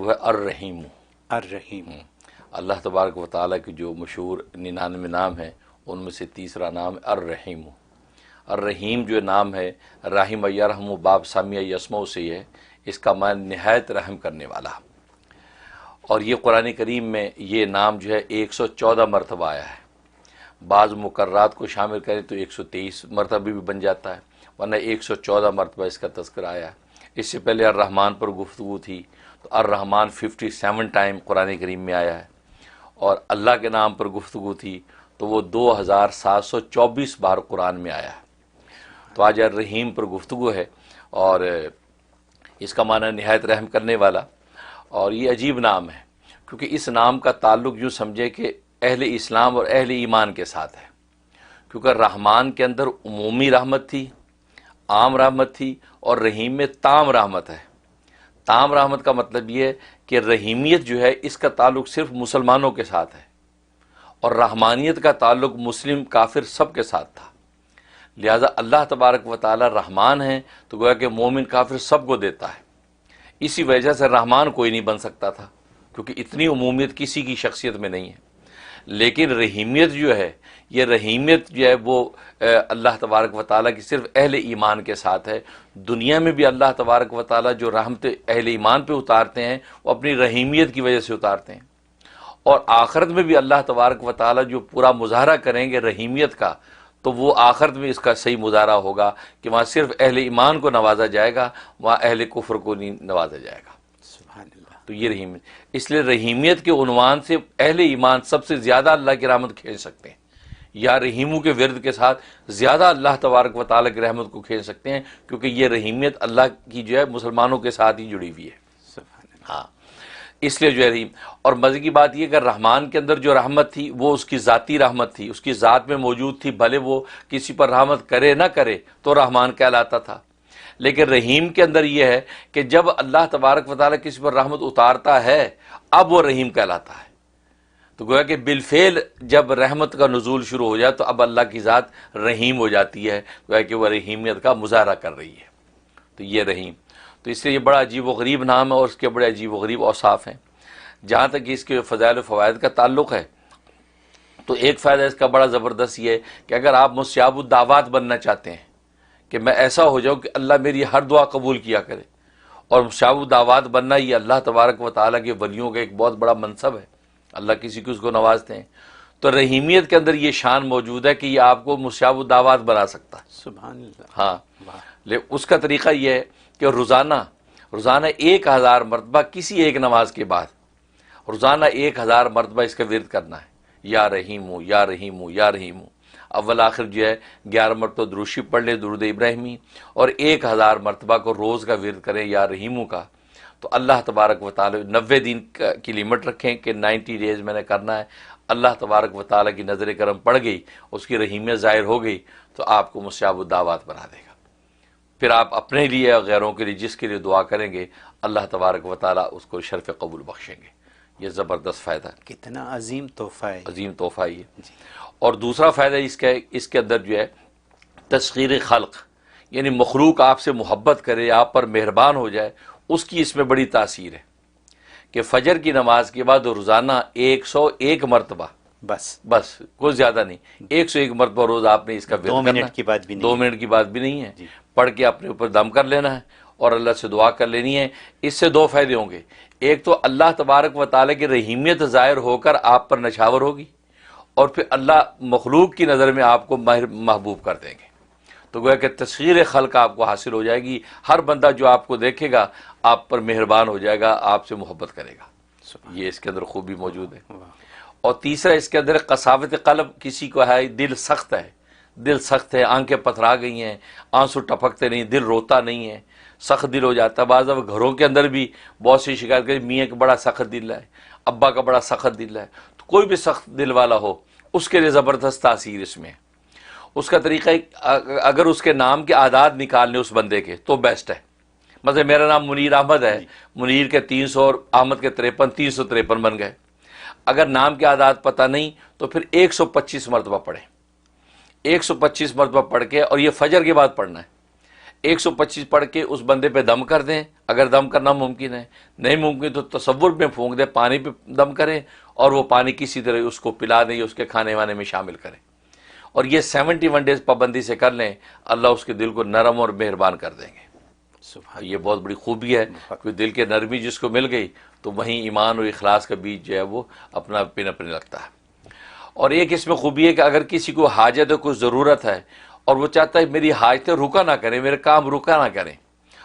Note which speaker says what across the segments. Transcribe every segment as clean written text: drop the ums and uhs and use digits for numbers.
Speaker 1: وہ ہے الرحیم۔
Speaker 2: الرحیم،
Speaker 1: اللہ تبارک و تعالیٰ کے جو مشہور 99 نام ہیں ان میں سے تیسرا نام ہے الرحیم۔ الرحیم جو نام ہے، رحم یرحم باب سامیہ یسمع سے ہے، اس کا معنی نہایت رحم کرنے والا۔ اور یہ قرآن کریم میں یہ نام جو ہے 114 مرتبہ آیا ہے، بعض مقررات کو شامل کریں تو 123 مرتبہ بھی بن جاتا ہے، ورنہ 114 مرتبہ اس کا تذکرہ آیا ہے۔ اس سے پہلے الرحمن پر گفتگو تھی تو الرحمن 57 ٹائم قرآن کریم میں آیا ہے، اور اللہ کے نام پر گفتگو تھی تو وہ 2724 بار قرآن میں آیا ہے۔ تو آج الرحیم پر گفتگو ہے، اور اس کا معنی نہایت رحم کرنے والا۔ اور یہ عجیب نام ہے کیونکہ اس نام کا تعلق یوں سمجھے کہ اہل اسلام اور اہل ایمان کے ساتھ ہے، کیونکہ رحمان کے اندر عمومی رحمت تھی، عام رحمت تھی، اور رحیم میں تام رحمت ہے۔ تام رحمت کا مطلب یہ ہے کہ رحیمیت جو ہے اس کا تعلق صرف مسلمانوں کے ساتھ ہے، اور رحمانیت کا تعلق مسلم کافر سب کے ساتھ تھا۔ لہذا اللہ تبارک و تعالی رحمان ہیں تو گویا کہ مومن کافر سب کو دیتا ہے، اسی وجہ سے رحمان کوئی نہیں بن سکتا تھا کیونکہ اتنی عمومیت کسی کی شخصیت میں نہیں ہے۔ لیکن رحیمیت جو ہے، یہ رحیمیت جو ہے وہ اللہ تبارک و تعالیٰ کی صرف اہل ایمان کے ساتھ ہے۔ دنیا میں بھی اللہ تبارک و تعالیٰ جو رحمت اہل ایمان پہ اتارتے ہیں وہ اپنی رحیمیت کی وجہ سے اتارتے ہیں، اور آخرت میں بھی اللہ تبارک و تعالیٰ جو پورا مظاہرہ کریں گے رحیمیت کا، تو وہ آخرت میں اس کا صحیح مظاہرہ ہوگا کہ وہاں صرف اہل ایمان کو نوازا جائے گا، وہاں اہل کفر کو نہیں نوازا جائے گا۔
Speaker 2: سبحان اللہ۔
Speaker 1: تو یہ رحیمیت، اس لیے رحیمیت کے عنوان سے اہل ایمان سب سے زیادہ اللہ کی رحمت کھینچ سکتے ہیں، یا رحیموں کے ورد کے ساتھ زیادہ اللہ تبارک و تعالیٰ کی رحمت کو کھینچ سکتے ہیں، کیونکہ یہ رحیمیت اللہ کی جو ہے مسلمانوں کے ساتھ ہی جڑی ہوئی ہے۔
Speaker 2: سبحان اللہ۔
Speaker 1: ہاں، اس لیے جو ہے رحیم۔ اور مزے کی بات یہ کہ رحمان کے اندر جو رحمت تھی وہ اس کی ذاتی رحمت تھی، اس کی ذات میں موجود تھی، بھلے وہ کسی پر رحمت کرے نہ کرے تو رحمان کہلاتا تھا۔ لیکن رحیم کے اندر یہ ہے کہ جب اللہ تبارک و تعالیٰ کسی پر رحمت اتارتا ہے اب وہ رحیم کہلاتا ہے۔ تو گویا کہ بالفعل جب رحمت کا نزول شروع ہو جائے تو اب اللہ کی ذات رحیم ہو جاتی ہے، گویا کہ وہ رحیمیت کا مظاہرہ کر رہی ہے۔ تو یہ رحیم، تو اس لیے یہ بڑا عجیب و غریب نام ہے، اور اس کے بڑے عجیب و غریب اوصاف ہیں۔ جہاں تک اس کے فضائل و فوائد کا تعلق ہے تو ایک فائدہ اس کا بڑا زبردست یہ ہے کہ اگر آپ مستجاب الدعوات بننا چاہتے ہیں کہ میں ایسا ہو جاؤں کہ اللہ میری ہر دعا قبول کیا کرے، اور مستجاب الدعوات بننا یہ اللہ تبارک و تعالیٰ کے ولیوں کا ایک بہت بڑا منصب ہے، اللہ کسی کو اس کو نوازتے ہیں، تو رحیمیت کے اندر یہ شان موجود ہے کہ یہ آپ کو مستجاب الدعوات بنا سکتا ہے۔
Speaker 2: سبحان اللہ۔
Speaker 1: ہاں، اس کا طریقہ یہ ہے کہ روزانہ 1000 مرتبہ کسی ایک نماز کے بعد روزانہ 1000 مرتبہ اس کا ورد کرنا ہے، یا رحیم یا رحیم یا رحیم۔ اول آخر جو ہے 11 مرتبہ درود شریف پڑھ لیں، درود ابراہیمی، اور 1000 مرتبہ کو روز کا ورد کریں یا رحیموں کا، تو اللہ تبارک و تعالی 90 دن کی لمٹ رکھیں کہ 90 ڈیز میں نے کرنا ہے۔ اللہ تبارک و تعالیٰ کی نظر کرم پڑ گئی، اس کی رحیمیت ظاہر ہو گئی تو آپ کو مستجاب الدعوات بنا دے گا۔ پھر آپ اپنے لیے اور غیروں کے لیے جس کے لیے دعا کریں گے اللہ تبارک و تعالیٰ اس کو شرف قبول بخشیں گے۔ یہ زبردست فائدہ ہے،
Speaker 2: کتنا عظیم تحفہ ہے۔
Speaker 1: عظیم تحفہ یہ۔ اور دوسرا فائدہ اس کے اندر جو ہے تسخیر خلق، یعنی مخلوق آپ سے محبت کرے، آپ پر مہربان ہو جائے، اس کی اس میں بڑی تاثیر ہے کہ فجر کی نماز کے بعد روزانہ 101 مرتبہ، بس کوئی زیادہ نہیں، 101 مرتبہ روز آپ نے اس کا ورد کرنا ہے۔
Speaker 2: 2 منٹ کی بات بھی نہیں،
Speaker 1: 2 منٹ کی بات بھی نہیں ہے، پڑھ کے اپنے اوپر دم کر لینا ہے اور اللہ سے دعا کر لینی ہے۔ اس سے 2 فائدے ہوں گے، ایک تو اللہ تبارک و تعالیٰ کی رحیمیت ظاہر ہو کر آپ پر نچھاور ہوگی، اور پھر اللہ مخلوق کی نظر میں آپ کو محبوب کر دیں گے۔ تو گویا کہ تسخیر خلق آپ کو حاصل ہو جائے گی، ہر بندہ جو آپ کو دیکھے گا آپ پر مہربان ہو جائے گا، آپ سے محبت کرے گا۔ یہ اس کے اندر خوبی موجود ہے۔ اور تیسرا اس کے اندر قساوت قلب، کسی کو ہے دل سخت ہے، دل سخت ہے، آنکھیں پتھرا گئی ہیں، آنسو ٹپکتے نہیں، دل روتا نہیں ہے، سخت دل ہو جاتا ہے۔ بعض اب گھروں کے اندر بھی بہت سی شکایت کریں میاں کا بڑا سخت دل ہے، ابا کا بڑا سخت دل ہے۔ تو کوئی بھی سخت دل والا ہو اس کے لیے زبردست تاثیر اس میں ہے۔ اس کا طریقہ اگر اس کے نام کے اعداد نکالنے اس بندے کے تو بیسٹ ہے۔ مثلا میرا نام منیر احمد ہے، منیر کے 300 اور احمد کے 53، 353 بن گئے۔ اگر نام کے اعداد پتہ نہیں تو پھر 125 مرتبہ پڑھیں، 125 مرتبہ پڑھ کے، اور یہ فجر کے بعد پڑھنا ہے۔ 125 پڑھ کے اس بندے پہ دم کر دیں اگر دم کرنا ممکن ہے، نہیں ممکن تو تصور میں پھونک دیں، پانی پہ دم کریں اور وہ پانی کسی طرح اس کو پلا دیں یا اس کے کھانے وانے میں شامل کریں، اور یہ 71 ڈیز پابندی سے کر لیں، اللہ اس کے دل کو نرم اور مہربان کر دیں گے۔
Speaker 2: سبحان
Speaker 1: یہ بہت بڑی خوبی ہے کہ دل کے نرمی جس کو مل گئی تو وہیں ایمان اور اخلاص کا بیج جو ہے وہ اپنا پنپنے لگتا ہے۔ اور ایک اس میں خوبی ہے کہ اگر کسی کو حاجت ہے، کوئی ضرورت ہے اور وہ چاہتا ہے میری حاجتیں رکا نہ کریں، میرے کام رکا نہ کریں،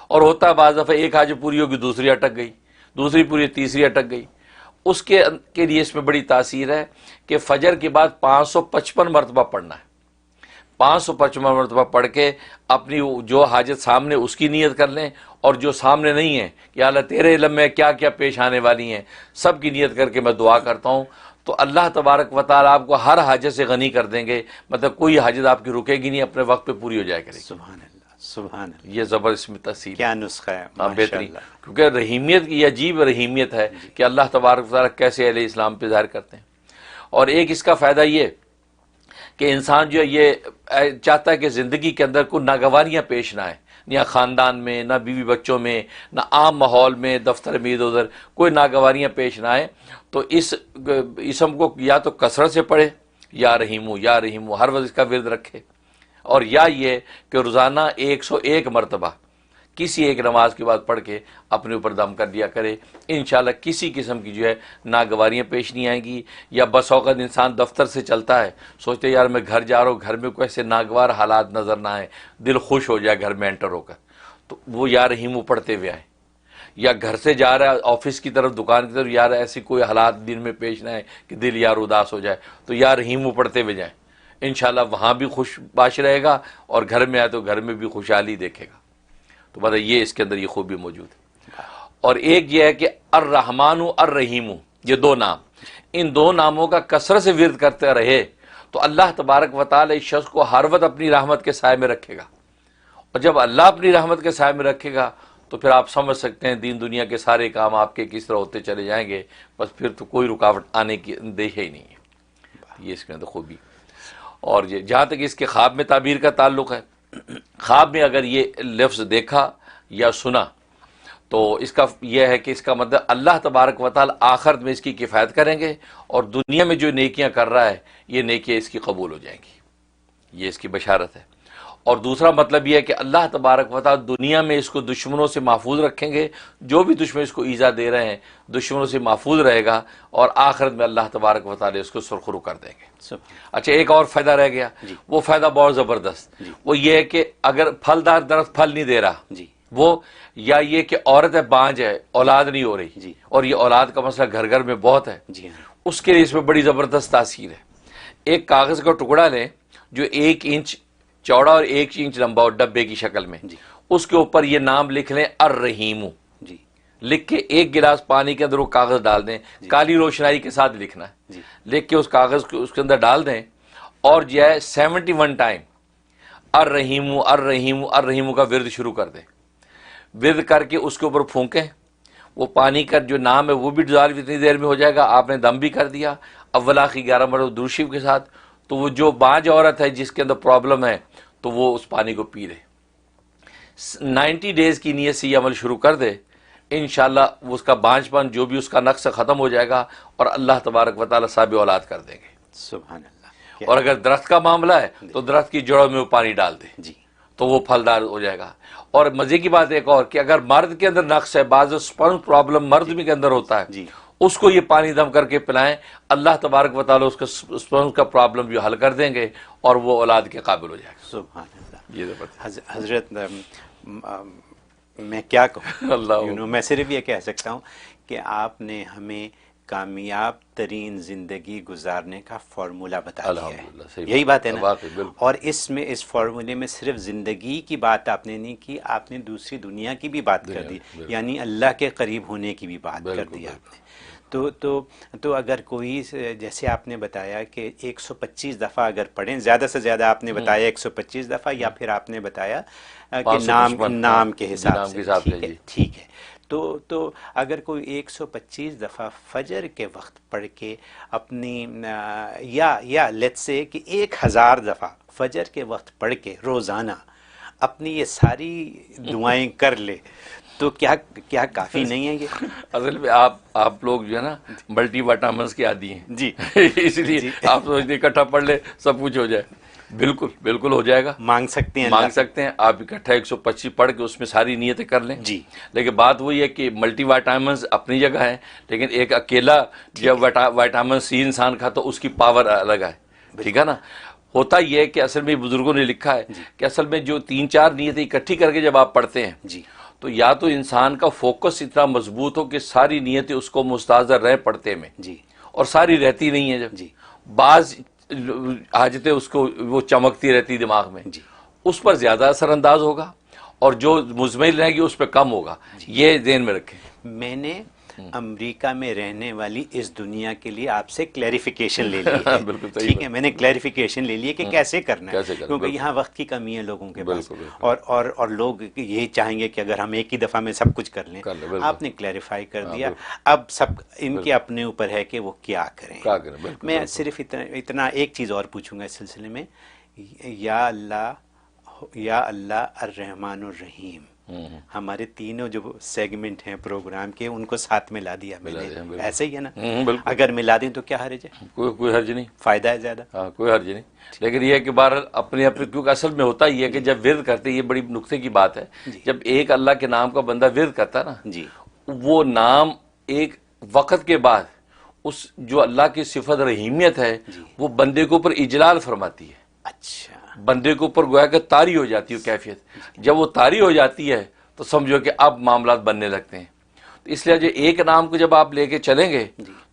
Speaker 1: اور ہوتا ہے بعض دفعہ ایک حاجت پوری ہوگی دوسری اٹک گئی، دوسری پوری تیسری اٹک گئی، اس کے لیے اس میں بڑی تاثیر ہے کہ فجر کے بعد 555 مرتبہ پڑھنا ہے، 555 مرتبہ پڑھ کے اپنی جو حاجت سامنے اس کی نیت کر لیں، اور جو سامنے نہیں ہے کہ اللہ تیرے علم میں کیا کیا پیش آنے والی ہیں سب کی نیت کر کے میں دعا کرتا ہوں، تو اللہ تبارک و تعالیٰ آپ کو ہر حاجت سے غنی کر دیں گے، مطلب کوئی حاجت آپ کی رکے گی نہیں، اپنے وقت پہ پوری ہو جائے کرے گی۔
Speaker 2: سبحان اللہ، سبحان اللہ،
Speaker 1: یہ زبردست میں تفصیل
Speaker 2: کیا نسخہ ہے،
Speaker 1: ہاں
Speaker 2: ماشاء
Speaker 1: بہترین،
Speaker 2: اللہ۔
Speaker 1: کیونکہ رحیمیت کی یہ عجیب رحیمیت ہے کہ اللہ تبارک و تعالیٰ کیسے اہل اسلام پہ ظاہر کرتے ہیں۔ اور ایک اس کا فائدہ یہ کہ انسان جو ہے یہ چاہتا ہے کہ زندگی کے اندر کوئی ناگواریاں پیش نہ آئیں، نہ خاندان میں، نہ بیوی بچوں میں، نہ عام ماحول میں، دفتر میں، ادھر کوئی ناگواریاں پیش نہ آئیں، تو اس اسم کو یا تو کثرت سے پڑھے، یا رحیمو یا رحیمو، ہر وقت اس کا ورد رکھے، اور یا یہ کہ روزانہ 101 مرتبہ کسی ایک نماز کے بعد پڑھ کے اپنے اوپر دم کر دیا کرے، انشاءاللہ کسی قسم کی جو ہے ناگواریاں پیش نہیں آئیں گی۔ یا بس اوقات انسان دفتر سے چلتا ہے، سوچتے یار میں گھر جا رہا ہوں، گھر میں کوئی ایسے ناگوار حالات نظر نہ آئے، دل خوش ہو جائے گھر میں انٹر ہو کر، تو وہ یا رحیمو پڑھتے ہوئے آئیں۔ یا گھر سے جا رہا ہے آفس کی طرف، دکان کی طرف، یار ایسی کوئی حالات دن میں پیش نہ آئے کہ دل یار اداس ہو جائے، تو یا رحیمو پڑھتے ہوئے جائیں، انشاءاللہ وہاں بھی خوش باش رہے گا، اور گھر میں آئے تو گھر میں بھی خوشحالی دیکھے گا۔ تو مطلب یہ اس کے اندر یہ خوبی موجود ہے۔ اور ایک یہ ہے کہ الرحمن الرحیم، یہ دو نام، ان دو ناموں کا کثرت سے ورد کرتے رہے تو اللہ تبارک و تعالی اس شخص کو ہر وقت اپنی رحمت کے سائے میں رکھے گا، اور جب اللہ اپنی رحمت کے سائے میں رکھے گا تو پھر آپ سمجھ سکتے ہیں دین دنیا کے سارے کام آپ کے کس طرح ہوتے چلے جائیں گے، بس پھر تو کوئی رکاوٹ آنے کی اندیشہ ہی نہیں ہے۔ یہ اس کے اندر خوبی۔ اور یہ جہاں تک اس کے خواب میں تعبیر کا تعلق ہے، خواب میں اگر یہ لفظ دیکھا یا سنا تو اس کا یہ ہے کہ اس کا مطلب اللہ تبارک و تعالی آخرت میں اس کی کفایت کریں گے، اور دنیا میں جو نیکیاں کر رہا ہے یہ نیکیاں اس کی قبول ہو جائیں گی، یہ اس کی بشارت ہے۔ اور دوسرا مطلب یہ ہے کہ اللہ تبارک و تعالی دنیا میں اس کو دشمنوں سے محفوظ رکھیں گے، جو بھی دشمن اس کو ایذا دے رہے ہیں دشمنوں سے محفوظ رہے گا، اور آخرت میں اللہ تبارک و تعالی اس کو سرخرو کر دیں گے۔ اچھا ایک اور فائدہ رہ گیا، وہ فائدہ بہت زبردست، وہ یہ ہے کہ اگر پھلدار درخت پھل نہیں دے رہا، وہ یا یہ کہ عورت ہے بانج ہے، اولاد نہیں ہو رہی، اور یہ اولاد کا مسئلہ گھر گھر میں بہت ہے، اس کے لیے اس میں بڑی زبردست تاثیر ہے۔ ایک کاغذ کا ٹکڑا لیں جو 1 انچ چوڑا اور 1 انچ لمبا ہو، ڈبے کی شکل میں، اس کے اوپر یہ نام لکھ لیں الرحیم، لکھ کے 1 گلاس پانی کے اندر وہ کاغذ ڈال دیں، کالی روشنائی کے ساتھ لکھنا ہے، لکھ کے اس کاغذ کو اس کے اندر ڈال دیں، اور جو ہے 71 ٹائم الرحیم الرحیم الرحیم کا ورد شروع کر دیں، ورد کر کے اس کے اوپر پھونکیں، وہ پانی کا جو نام ہے وہ بھی ڈزالو اتنی دیر میں ہو جائے گا، آپ نے دم بھی کر دیا، اول آخری 11 مرتبہ درود شریف کے ساتھ، تو وہ جو بانج عورت ہے جس کے اندر پرابلم ہے تو وہ اس پانی کو پی لے، 90 ڈیز کی نیت سے یہ عمل شروع کر دے، انشاءاللہ وہ اس کا بانج پن جو بھی اس کا نقص ختم ہو جائے گا، اور اللہ تبارک و تعالی صاحب اولاد کر دیں گے۔
Speaker 2: سبحان اللہ۔
Speaker 1: اور اگر درخت کا معاملہ ہے تو درخت کی جڑوں میں وہ پانی ڈال دے تو وہ پھلدار ہو جائے گا۔ اور مزے کی بات ایک اور کہ اگر مرد کے اندر نقص ہے، بعض سپرم پرابلم مرد کے اندر ہوتا ہے، اس کو یہ پانی دم کر کے پلائیں، اللہ تبارک و تعالی اس کا سپرم کا پرابلم بھی حل کر دیں گے، اور وہ اولاد کے قابل ہو جائے گا۔
Speaker 2: سبحان اللہ۔
Speaker 1: یہ زبردست
Speaker 2: حضرت میں کیا کہوں،
Speaker 1: اللہ
Speaker 2: میں صرف یہ کہہ سکتا ہوں کہ آپ نے ہمیں کامیاب ترین زندگی گزارنے کا فارمولہ بتا دیا ہے، یہی بات ہے نا؟ اور اس میں اس فارمولے میں صرف زندگی کی بات آپ نے نہیں کی، آپ نے دوسری دنیا کی بھی بات کر دی، یعنی اللہ کے قریب ہونے کی بھی بات کر دی آپ نے۔ تو اگر کوئی جیسے آپ نے بتایا کہ 125 دفعہ اگر پڑھیں، زیادہ سے زیادہ آپ نے بتایا 125 دفعہ، یا پھر آپ نے بتایا کہ نام کے حساب سے، ٹھیک ہے، تو اگر کوئی 125 دفعہ فجر کے وقت پڑھ کے اپنی یا لیٹس سے کہ 1000 دفعہ فجر کے وقت پڑھ کے روزانہ اپنی یہ ساری دعائیں کر لے تو کیا کافی نہیں ہے یہ؟
Speaker 1: اصل میں آپ لوگ جو ہے نا ملٹی وٹامنس کے عادی ہیں
Speaker 2: جی
Speaker 1: اس لیے آپ سوچتے اکٹھا پڑھ لے سب کچھ ہو جائے. بالکل ہو جائے گا.
Speaker 2: مانگ سکتے ہیں
Speaker 1: آپ اکٹھا 125 پڑھ کے اس میں ساری نیتیں کر لیں.
Speaker 2: جی
Speaker 1: لیکن بات وہی ہے کہ ملٹی وائٹامنز اپنی جگہ ہے، لیکن ایک اکیلا جب وائٹامن سی انسان کھاتا تو اس کی پاور الگ ہے. ٹھیک ہے نا. ہوتا یہ ہے کہ اصل میں بزرگوں نے لکھا ہے کہ اصل میں جو 3-4 نیتیں اکٹھی کر کے جب آپ پڑھتے ہیں
Speaker 2: جی
Speaker 1: تو یا تو انسان کا فوکس اتنا مضبوط ہو کہ ساری نیتیں اس کو مستحضر رہیں پڑھتے میں،
Speaker 2: جی
Speaker 1: اور ساری رہتی نہیں ہے. جب
Speaker 2: جی
Speaker 1: بعض حاجتیں اس کو وہ چمکتی رہتی دماغ میں،
Speaker 2: جی
Speaker 1: اس پر زیادہ اثر انداز ہوگا، اور جو مزمل رہے گی اس پہ کم ہوگا. یہ ذہن میں رکھیں. میں
Speaker 2: نے امریکہ میں رہنے والی اس دنیا کے لیے آپ سے کلیریفیکیشن لے لی ہے.
Speaker 1: بالکل
Speaker 2: ٹھیک ہے، میں نے کلیریفیکیشن لے لی ہے کہ کیسے کرنا ہے، کیونکہ یہاں وقت کی کمی ہے لوگوں کے پاس، اور لوگ یہی چاہیں گے کہ اگر ہم ایک ہی دفعہ میں سب کچھ کر لیں. آپ نے کلیریفائی کر دیا. اب سب ان کے اپنے اوپر ہے کہ وہ کیا کریں. میں صرف اتنا ایک چیز اور پوچھوں گا اس سلسلے میں. یا اللہ الرحمن الرحیم، ہمارے تینوں جو سیگمنٹ ہیں پروگرام کے ان کو ساتھ میں لا دیا میں نے. ایسے ہی ہے نا؟ اگر ملا دیں تو کیا حرج ہے؟
Speaker 1: کوئی حرج نہیں.
Speaker 2: فائدہ ہے زیادہ.
Speaker 1: ہاں کوئی حرج نہیں. لیکن یہ ہے کہ بہرحال اپنے کیونکہ اصل میں ہوتا ہی ہے کہ جب ورد کرتے، یہ بڑی نقطے کی بات ہے، جب ایک اللہ کے نام کا بندہ ورد کرتا نا، وہ نام ایک وقت کے بعد اس جو اللہ کی صفت رحیمیت ہے وہ بندے کے اوپر اجلال فرماتی ہے.
Speaker 2: اچھا.
Speaker 1: بندے کے اوپر گویا کہ طاری ہو جاتی ہے کیفیت. جب وہ طاری ہو جاتی ہے تو سمجھو کہ اب معاملات بننے لگتے ہیں. تو اس لیے جو ایک نام کو جب آپ لے کے چلیں گے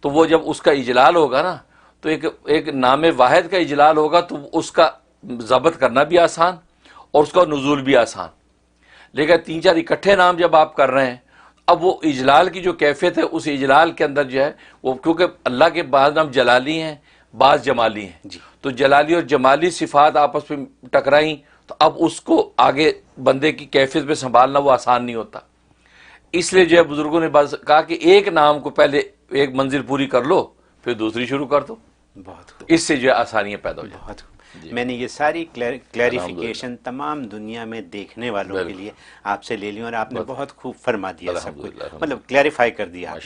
Speaker 1: تو وہ جب اس کا اجلال ہوگا نا، تو ایک نام واحد کا اجلال ہوگا تو اس کا ضبط کرنا بھی آسان اور اس کا نزول بھی آسان. لیکن 3-4 اکٹھے نام جب آپ کر رہے ہیں، اب وہ اجلال کی جو کیفیت ہے اس اجلال کے اندر جو ہے وہ، کیونکہ اللہ کے بعض نام جلالی ہیں بعض جمالی ہیں، تو جلالی اور جمالی صفات آپس میں ٹکرائیں تو اب اس کو آگے بندے کی کیفیت پہ سنبھالنا وہ آسان نہیں ہوتا. اس لیے جو ہے بزرگوں نے کہا کہ ایک نام کو پہلے ایک منزل پوری کر لو پھر دوسری شروع کر دو. بہت اس سے جو ہے آسانیاں پیدا ہو جائیں.
Speaker 2: میں نے یہ ساری کلیریفیکیشن تمام دنیا میں دیکھنے والوں کے لیے آپ سے لے لی، اور آپ نے بہت خوب فرما دیا سب کچھ، مطلب کلیریفائی کر دیا آپ نے.